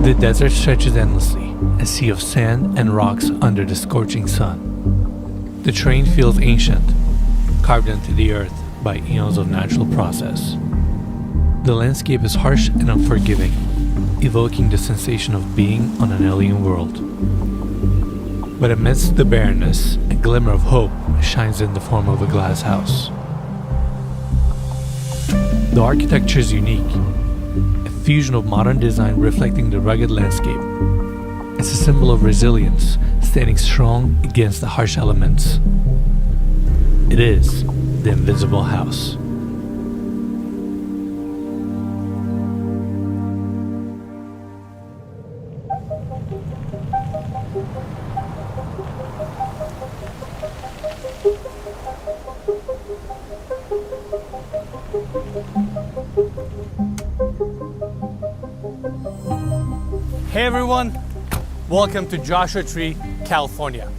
The desert stretches endlessly, a sea of sand and rocks under the scorching sun. The terrain feels ancient, carved into the earth by eons of natural process. The landscape is harsh and unforgiving, evoking the sensation of being on an alien world. But amidst the barrenness, a glimmer of hope shines in the form of a glass house. The architecture is unique, a fusion of modern design reflecting the rugged landscape. It's a symbol of resilience, standing strong against the harsh elements. It is the invisible house. Hey everyone, welcome to Joshua Tree, California.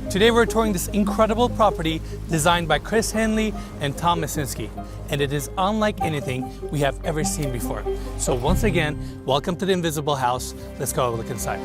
Today we're touring this incredible property designed by Chris Hanley and Tom Masinski, and it is unlike anything we have ever seen before. So once again, welcome to the invisible house. Let's go have a look inside.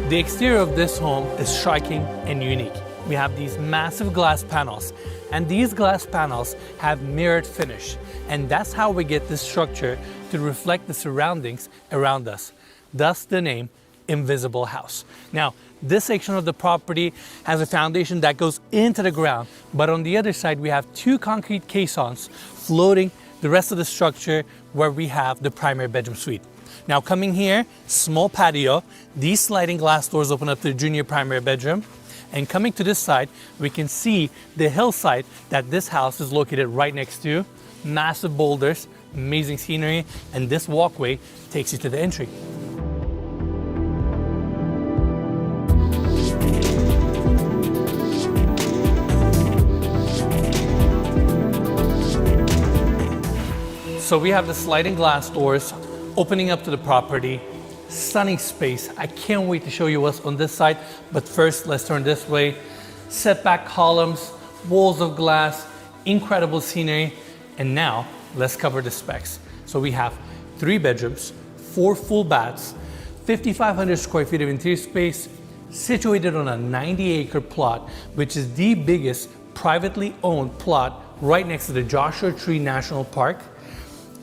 The exterior of this home is striking and unique. We have these massive glass panels, and these glass panels have mirrored finish, and that's how we get this structure to reflect the surroundings around us, thus the name Invisible House. Now, this section of the property has a foundation that goes into the ground, but on the other side we have two concrete caissons floating the rest of the structure where we have the primary bedroom suite. Now coming here, small patio, these sliding glass doors open up to the junior primary bedroom. And coming to this side, we can see the hillside that this house is located right next to. Massive boulders, amazing scenery, and this walkway takes you to the entry. So we have the sliding glass doors opening up to the property, stunning space. I can't wait to show you what's on this side, but first let's turn this way. Setback columns, walls of glass, incredible scenery, and now let's cover the specs. So we have 3 bedrooms, 4 full baths, 5,500 square feet of interior space, situated on a 90-acre plot, which is the biggest privately owned plot right next to the Joshua Tree National Park.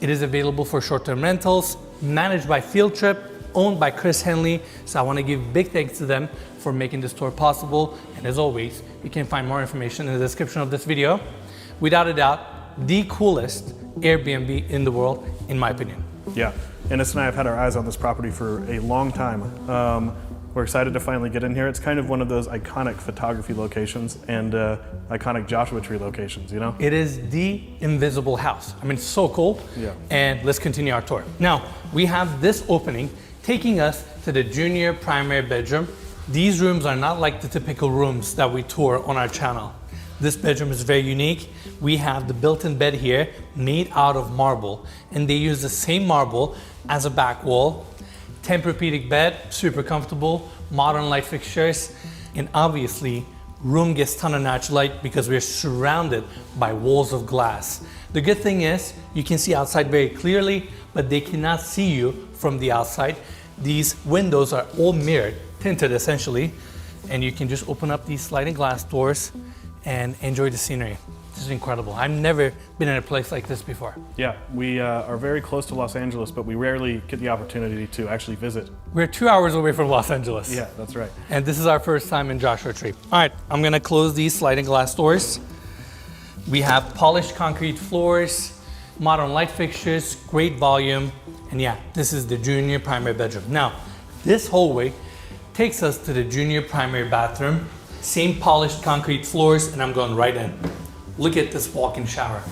It is available for short-term rentals, managed by Field Trip, owned by Chris Hanley. So I want to give big thanks to them for making this tour possible. And as always, you can find more information in the description of this video. Without a doubt, the coolest Airbnb in the world, in my opinion. Yeah, Ennis and I have had our eyes on this property for a long time. We're excited to finally get in here. It's kind of one of those iconic photography locations and iconic Joshua Tree locations, you know? It is the invisible house. I mean, it's so cool. Yeah. And let's continue our tour. Now, we have this opening taking us to the junior primary bedroom. These rooms are not like the typical rooms that we tour on our channel. This bedroom is very unique. We have the built-in bed here made out of marble, and they use the same marble as a back wall. Tempur-Pedic bed, super comfortable, modern light fixtures, and obviously room gets ton of natural light because we're surrounded by walls of glass. The good thing is you can see outside very clearly, but they cannot see you from the outside. These windows are all mirrored, tinted essentially, and you can just open up these sliding glass doors and enjoy the scenery. This is incredible. I've never been in a place like this before. Yeah, we are very close to Los Angeles, but we rarely get the opportunity to actually visit. We're 2 hours away from Los Angeles. Yeah, that's right. And this is our first time in Joshua Tree. All right, I'm gonna close these sliding glass doors. We have polished concrete floors, modern light fixtures, great volume, and yeah, this is the junior primary bedroom. Now, this hallway takes us to the junior primary bathroom. Same polished concrete floors, and I'm going right in. Look at this walk-in shower.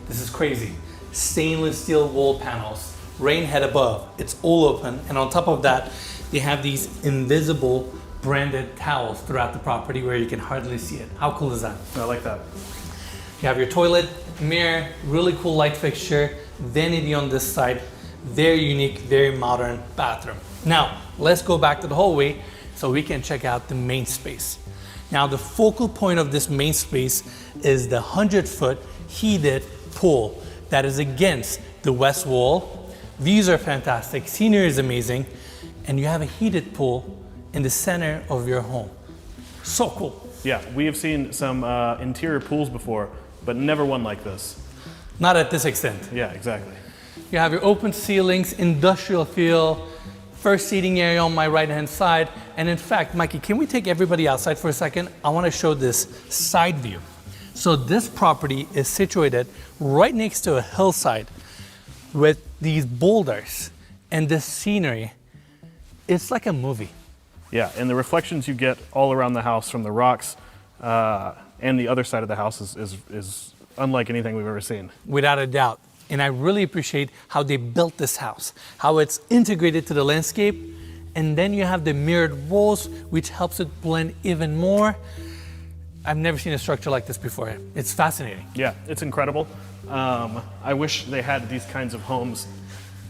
This is crazy. Stainless steel wall panels, rain head above. It's all open, and on top of that, they have these invisible branded towels throughout the property where you can hardly see it. How cool is that? I like that. You have your toilet, mirror, really cool light fixture, vanity on this side, very unique, very modern bathroom. Now, let's go back to the hallway so we can check out the main space. Now, the focal point of this main space is the 100-foot heated pool that is against the west wall. Views are fantastic, scenery is amazing, and you have a heated pool in the center of your home. So cool. Yeah, we have seen some interior pools before, but never one like this. Not at this extent. Yeah, exactly. You have your open ceilings, industrial feel, first seating area on my right-hand side. And in fact, Mikey, can we take everybody outside for a second? I want to show this side view. So this property is situated right next to a hillside with these boulders and this scenery. It's like a movie. Yeah, and the reflections you get all around the house from the rocks and the other side of the house is unlike anything we've ever seen. Without a doubt. And I really appreciate how they built this house, how it's integrated to the landscape. And then you have the mirrored walls, which helps it blend even more. I've never seen a structure like this before. It's fascinating. Yeah, it's incredible. I wish they had these kinds of homes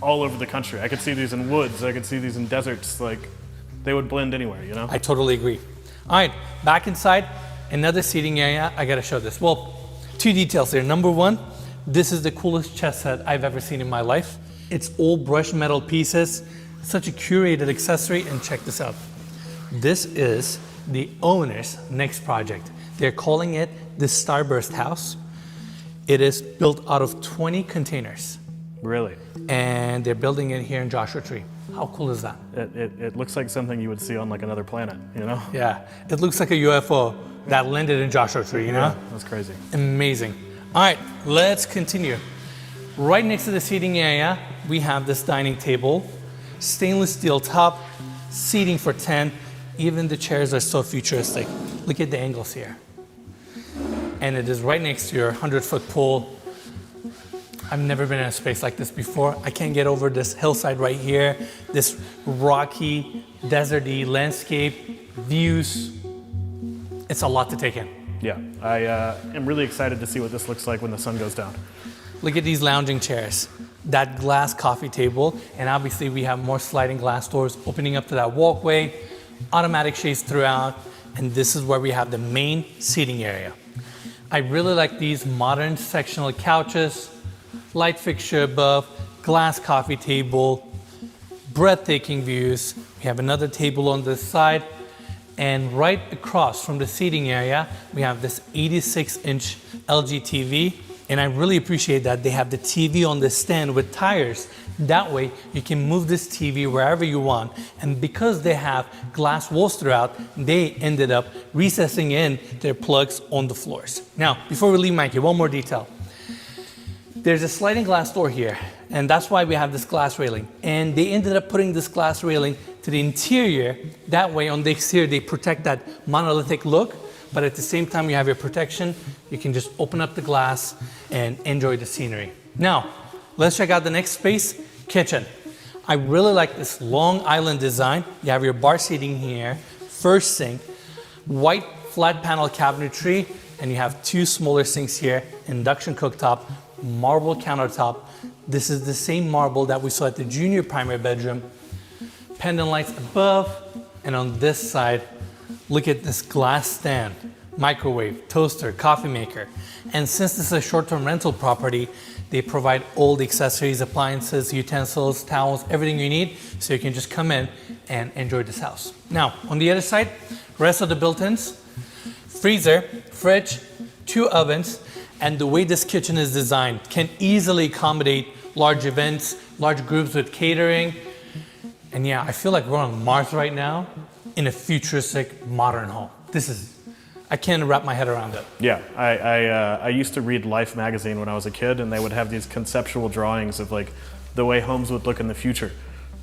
all over the country. I could see these in woods. I could see these in deserts. Like, they would blend anywhere, you know? I totally agree. All right, back inside, another seating area. I gotta show this. Well, two details there. Number one, this is the coolest chess set I've ever seen in my life. It's all brushed metal pieces, such a curated accessory, and check this out. This is the owner's next project. They're calling it the Starburst House. It is built out of 20 containers. Really? And they're building it here in Joshua Tree. How cool is that? It looks like something you would see on like another planet, you know? Yeah, it looks like a UFO that landed in Joshua Tree, you know? Yeah, that's crazy. Amazing. All right, let's continue. Right next to the seating area, we have this dining table, stainless steel top, seating for 10. Even the chairs are so futuristic. Look at the angles here. And it is right next to your 100-foot pool. I've never been in a space like this before. I can't get over this hillside right here, this rocky, deserty landscape, views. It's a lot to take in. Yeah, I am really excited to see what this looks like when the sun goes down. Look at these lounging chairs, that glass coffee table, and obviously we have more sliding glass doors opening up to that walkway, automatic shades throughout, and this is where we have the main seating area. I really like these modern sectional couches, light fixture above, glass coffee table, breathtaking views. We have another table on this side, and right across from the seating area, we have this 86-inch LG TV. And I really appreciate that they have the TV on the stand with tires. That way you can move this TV wherever you want. And because they have glass walls throughout, they ended up recessing in their plugs on the floors. Now, before we leave, Mikey, one more detail. There's a sliding glass door here, and that's why we have this glass railing. And they ended up putting this glass railing to the interior. That way on the exterior, they protect that monolithic look. But at the same time, you have your protection. You can just open up the glass and enjoy the scenery. Now, let's check out the next space, kitchen. I really like this long island design. You have your bar seating here, first sink, white flat panel cabinetry, and you have two smaller sinks here, induction cooktop, marble countertop. This is the same marble that we saw at the junior primary bedroom. Pendant lights above, and on this side, look at this glass stand, microwave, toaster, coffee maker. And since this is a short-term rental property, they provide all the accessories, appliances, utensils, towels, everything you need, so you can just come in and enjoy this house. Now, on the other side, rest of the built-ins, freezer, fridge, 2 ovens, and the way this kitchen is designed can easily accommodate large events, large groups with catering. And yeah, I feel like we're on Mars right now in a futuristic modern home. I can't wrap my head around it. Yeah, I used to read Life magazine when I was a kid, and they would have these conceptual drawings of like the way homes would look in the future.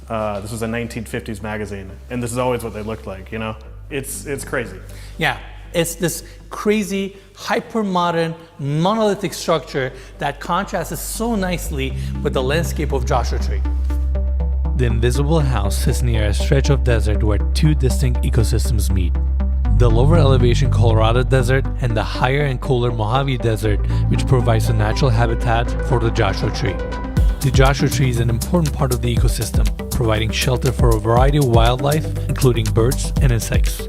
This was a 1950s magazine, and this is always what they looked like, you know? It's crazy. Yeah, It's this crazy, hyper-modern, monolithic structure that contrasts so nicely with the landscape of Joshua Tree. The invisible house sits near a stretch of desert where two distinct ecosystems meet. The lower elevation Colorado Desert and the higher and cooler Mojave Desert, which provides a natural habitat for the Joshua Tree. The Joshua Tree is an important part of the ecosystem, providing shelter for a variety of wildlife, including birds and insects.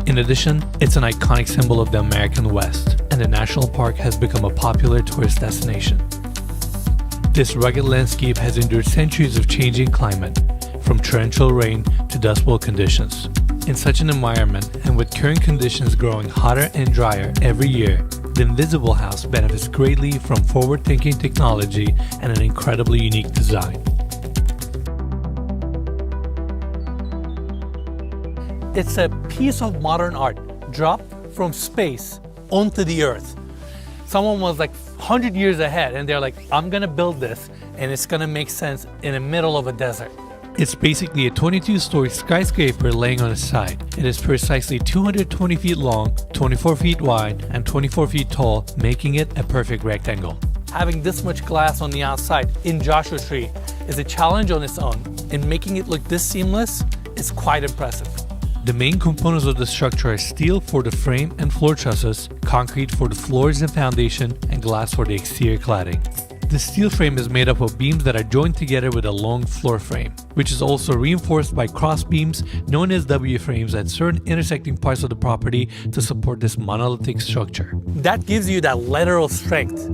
In addition, it's an iconic symbol of the American West, and the national park has become a popular tourist destination. This rugged landscape has endured centuries of changing climate, from torrential rain to dust bowl conditions. In such an environment, and with current conditions growing hotter and drier every year, the invisible house benefits greatly from forward-thinking technology and an incredibly unique design. It's a piece of modern art dropped from space onto the earth. Someone was like 100 years ahead and they're like, I'm gonna build this and it's gonna make sense in the middle of a desert. It's basically a 22-story skyscraper laying on its side. It is precisely 220 feet long, 24 feet wide, and 24 feet tall, making it a perfect rectangle. Having this much glass on the outside in Joshua Tree is a challenge on its own, and making it look this seamless is quite impressive. The main components of the structure are steel for the frame and floor trusses, concrete for the floors and foundation, and glass for the exterior cladding. The steel frame is made up of beams that are joined together with a long floor frame, which is also reinforced by cross beams known as W-frames at certain intersecting parts of the property to support this monolithic structure. That gives you that lateral strength.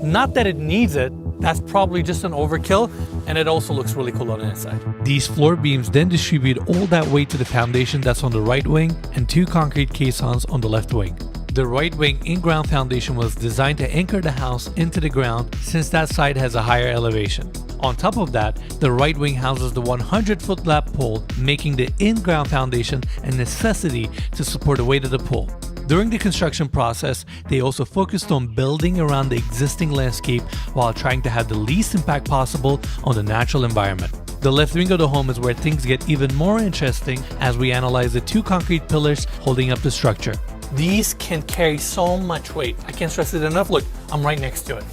Not that it needs it, that's probably just an overkill, and it also looks really cool on the inside. These floor beams then distribute all that weight to the foundation that's on the right wing and two concrete caissons on the left wing. The right wing in-ground foundation was designed to anchor the house into the ground since that side has a higher elevation. On top of that, the right wing houses the 100-foot lap pole, making the in-ground foundation a necessity to support the weight of the pole. During the construction process, they also focused on building around the existing landscape while trying to have the least impact possible on the natural environment. The left wing of the home is where things get even more interesting as we analyze the two concrete pillars holding up the structure. These can carry so much weight. I can't stress it enough. Look, I'm right next to it.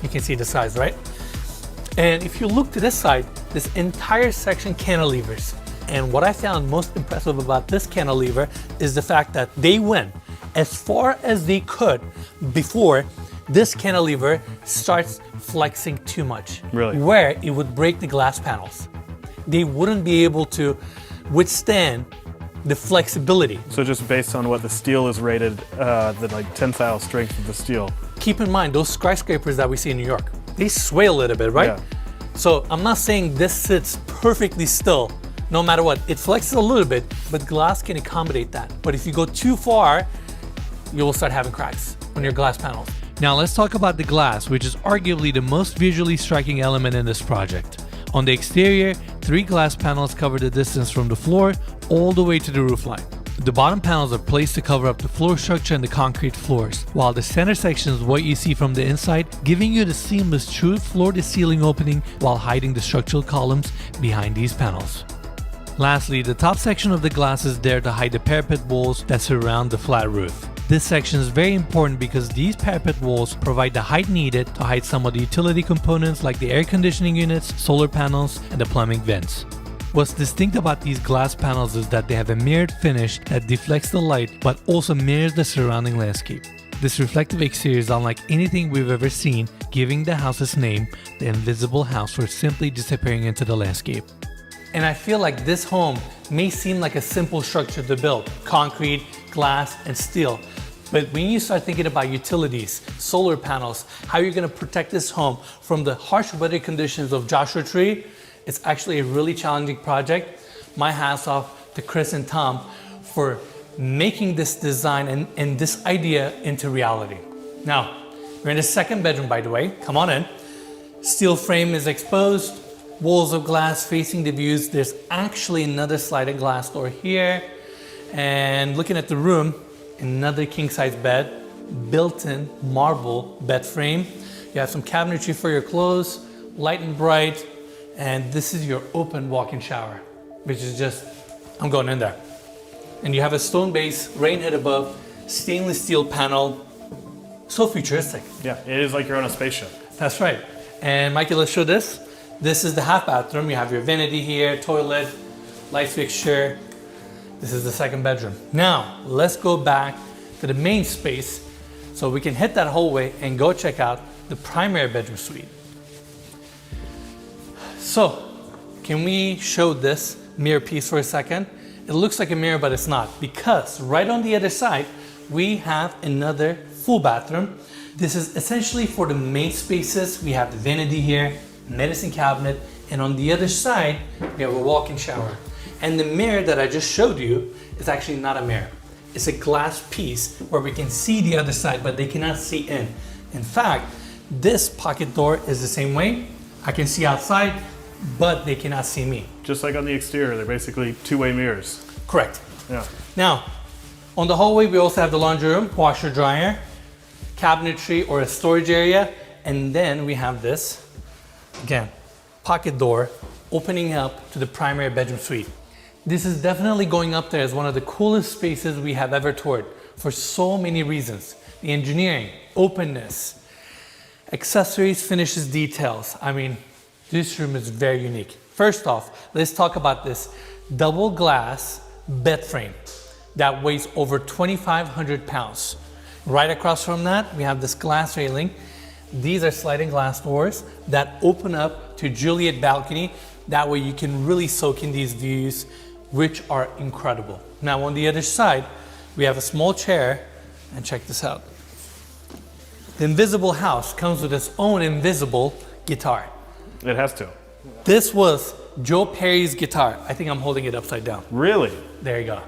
You can see the size, right? And if you look to this side, this entire section cantilevers. And what I found most impressive about this cantilever is the fact that they went as far as they could before this cantilever starts flexing too much. Really? Where it would break the glass panels. They wouldn't be able to withstand the flexibility. So just based on what the steel is rated, the like tensile strength of the steel. Keep in mind, those skyscrapers that we see in New York, they sway a little bit, right? Yeah. So I'm not saying this sits perfectly still, no matter what. It flexes a little bit, but glass can accommodate that. But if you go too far, you will start having cracks on your glass panels. Now let's talk about the glass, which is arguably the most visually striking element in this project. On the exterior, 3 glass panels cover the distance from the floor all the way to the roofline. The bottom panels are placed to cover up the floor structure and the concrete floors, while the center section is what you see from the inside, giving you the seamless true floor-to-ceiling opening while hiding the structural columns behind these panels. Lastly, the top section of the glass is there to hide the parapet walls that surround the flat roof. This section is very important because these parapet walls provide the height needed to hide some of the utility components like the air conditioning units, solar panels, and the plumbing vents. What's distinct about these glass panels is that they have a mirrored finish that deflects the light but also mirrors the surrounding landscape. This reflective exterior is unlike anything we've ever seen, giving the house its name, the invisible house, for simply disappearing into the landscape. And I feel like this home may seem like a simple structure to build, concrete, glass, and steel. But when you start thinking about utilities, solar panels, how you're gonna protect this home from the harsh weather conditions of Joshua Tree, it's actually a really challenging project. My hats off to Chris and Tom for making this design and this idea into reality. Now, we're in the second bedroom, by the way. Come on in. Steel frame is exposed, walls of glass facing the views. There's actually another sliding glass door here. And looking at the room, another king-size bed, built-in marble bed frame. You have some cabinetry for your clothes, light and bright, and this is your open walk-in shower, which is just, I'm going in there. And you have a stone base, rain head above, stainless steel panel. So futuristic. Yeah, it is like you're on a spaceship. That's right. And Mikey, let's show this. This is the half bathroom. You have your vanity here, toilet, light fixture. This is the second bedroom. Now, let's go back to the main space so we can hit that hallway and go check out the primary bedroom suite. So, can we show this mirror piece for a second? It looks like a mirror, but it's not, because right on the other side, we have another full bathroom. This is essentially for the main spaces. We have the vanity here, medicine cabinet, and on the other side, we have a walk-in shower. And the mirror that I just showed you is actually not a mirror. It's a glass piece where we can see the other side, but they cannot see in. In fact, this pocket door is the same way. I can see outside, but they cannot see me. Just like on the exterior, they're basically two-way mirrors. Correct. Yeah. Now, on the hallway, we also have the laundry room, washer, dryer, cabinetry or a storage area, and then we have this, again, pocket door opening up to the primary bedroom suite. This is definitely going up there as one of the coolest spaces we have ever toured for so many reasons. The engineering, openness, accessories, finishes, details. I mean, this room is very unique. First off, let's talk about this double glass bed frame that weighs over 2,500 pounds. Right across from that, we have this glass railing. These are sliding glass doors that open up to Juliet balcony. That way you can really soak in these views, which are incredible. Now on the other side, we have a small chair, and check this out. The invisible house comes with its own invisible guitar. It has to. This was Joe Perry's guitar. I think I'm holding it upside down. Really? There you go.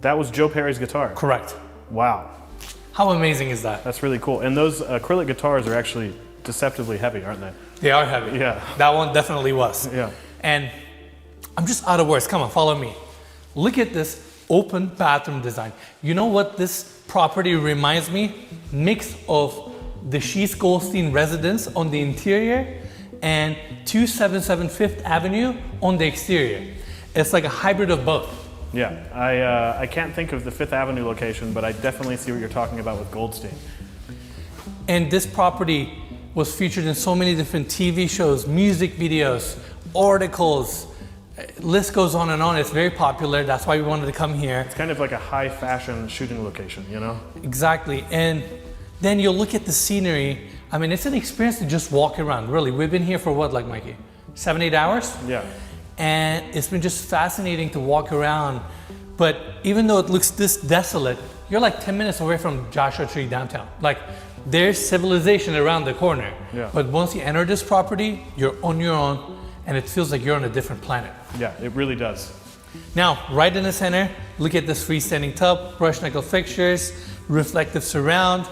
That was Joe Perry's guitar? Correct. Wow. How amazing is that? That's really cool. And those acrylic guitars are actually deceptively heavy, aren't they? They are heavy. Yeah. That one definitely was. Yeah. And I'm just out of words. Come on, follow me. Look at this open bathroom design. You know what this property reminds me? Mix of the Shees Goldstein residence on the interior and 277 Fifth Avenue on the exterior. It's like a hybrid of both. Yeah, I can't think of the Fifth Avenue location, but I definitely see what you're talking about with Goldstein. And this property was featured in so many different TV shows, music videos, articles. List goes on and on. It's very popular. That's why we wanted to come here. It's kind of like a high fashion shooting location, you know? Exactly. And then you'll look at the scenery. I mean, it's an experience to just walk around, really. We've been here for what, like Mikey? 7, 8 hours? Yeah. And it's been just fascinating to walk around. But even though it looks this desolate, you're like 10 minutes away from Joshua Tree downtown. Like, there's civilization around the corner. Yeah. But once you enter this property, you're on your own, and it feels like you're on a different planet. Yeah, it really does. Now, right in the center, look at this freestanding tub, brush nickel fixtures, reflective surround,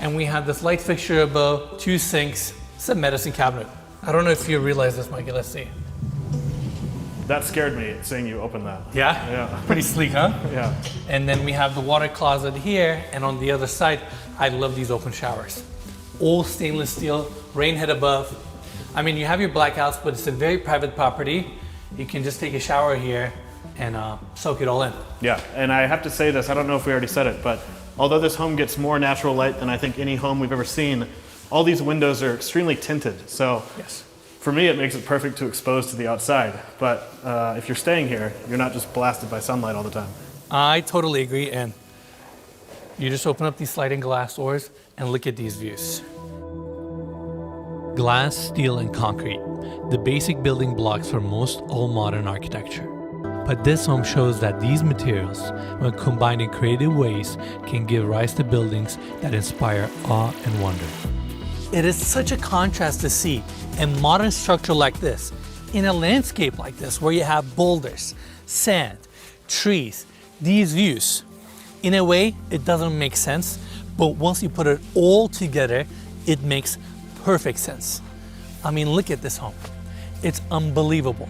and we have this light fixture above, 2 sinks. It's a medicine cabinet. I don't know if you realize this, Mikey. Let's see. That scared me, seeing you open that. Yeah? Yeah. Pretty sleek, huh? Yeah. And then we have the water closet here, and on the other side, I love these open showers. All stainless steel, rain head above. I mean, you have your blackouts, but it's a very private property. You can just take a shower here and soak it all in. Yeah, and I have to say this, I don't know if we already said it, but although this home gets more natural light than I think any home we've ever seen, all these windows are extremely tinted. So Yes. for me, it makes it perfect to expose to the outside. But if you're staying here, you're not just blasted by sunlight all the time. I totally agree, and you just open up these sliding glass doors and look at these views. Glass, steel, and concrete, the basic building blocks for most all modern architecture. But this home shows that these materials, when combined in creative ways, can give rise to buildings that inspire awe and wonder. It is such a contrast to see a modern structure like this in a landscape like this where you have boulders, sand, trees, these views. In a way, it doesn't make sense, but once you put it all together, it makes perfect sense. I mean, look at this home. It's unbelievable.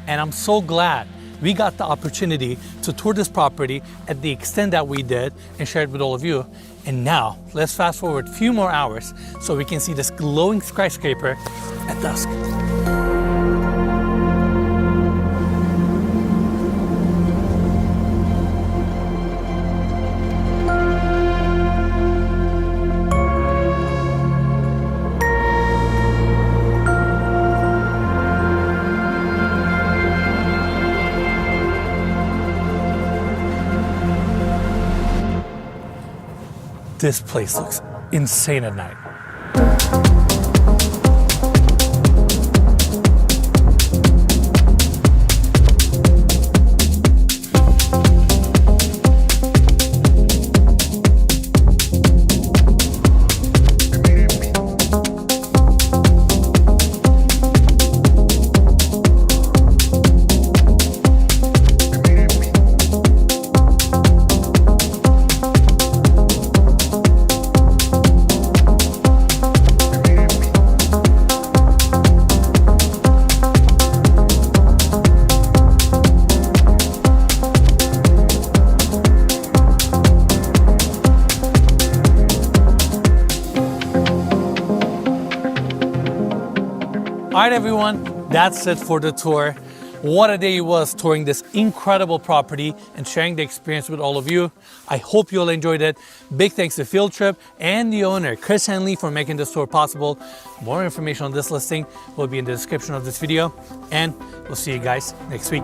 And I'm so glad we got the opportunity to tour this property at the extent that we did and share it with all of you. And now, let's fast forward a few more hours so we can see this glowing skyscraper at dusk. this place looks insane at night. All right, everyone, that's it for the tour. What a day it was touring this incredible property and sharing the experience with all of you. I hope you all enjoyed it. Big thanks to Field Trip and the owner, Chris Hanley, for making this tour possible. More information on this listing will be in the description of this video, and we'll see you guys next week.